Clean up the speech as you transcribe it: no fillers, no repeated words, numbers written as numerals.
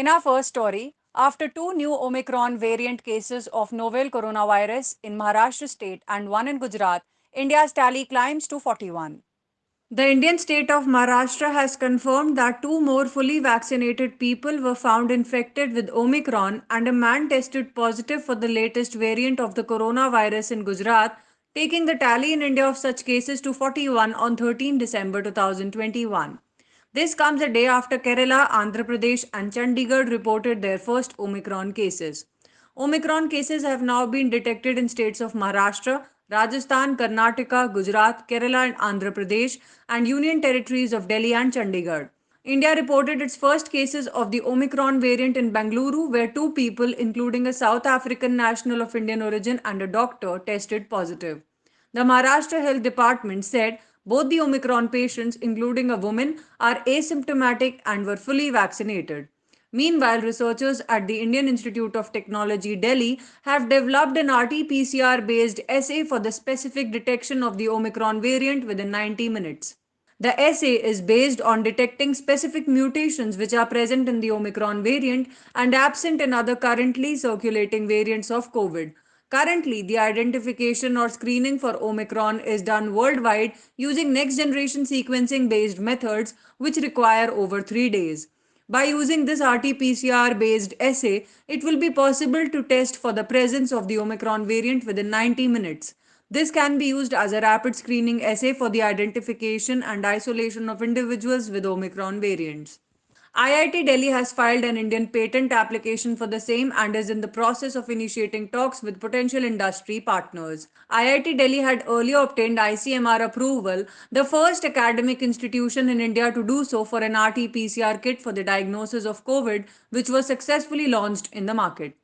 In our first story, after two new Omicron variant cases of novel coronavirus in Maharashtra state and one in Gujarat, India's tally climbs to 41. The Indian state of Maharashtra has confirmed that two more fully vaccinated people were found infected with Omicron and a man tested positive for the latest variant of the coronavirus in Gujarat, taking the tally in India of such cases to 41 on 13 December 2021. This comes a day after Kerala, Andhra Pradesh, and Chandigarh reported their first Omicron cases. Omicron cases have now been detected in states of Maharashtra, Rajasthan, Karnataka, Gujarat, Kerala, and Andhra Pradesh, and Union territories of Delhi and Chandigarh. India reported its first cases of the Omicron variant in Bengaluru, where two people, including a South African national of Indian origin and a doctor, tested positive. The Maharashtra Health Department said both the Omicron patients, including a woman, are asymptomatic and were fully vaccinated. Meanwhile, researchers at the Indian Institute of Technology, Delhi, have developed an RT-PCR based assay for the specific detection of the Omicron variant within 90 minutes. The assay is based on detecting specific mutations which are present in the Omicron variant and absent in other currently circulating variants of COVID. Currently, the identification or screening for Omicron is done worldwide using next generation sequencing based methods which require over 3 days. By using this RT-PCR based assay, it will be possible to test for the presence of the Omicron variant within 90 minutes. This can be used as a rapid screening assay for the identification and isolation of individuals with Omicron variants. IIT Delhi has filed an Indian patent application for the same and is in the process of initiating talks with potential industry partners. IIT Delhi had earlier obtained ICMR approval, the first academic institution in India to do so for an RT-PCR kit for the diagnosis of COVID, which was successfully launched in the market.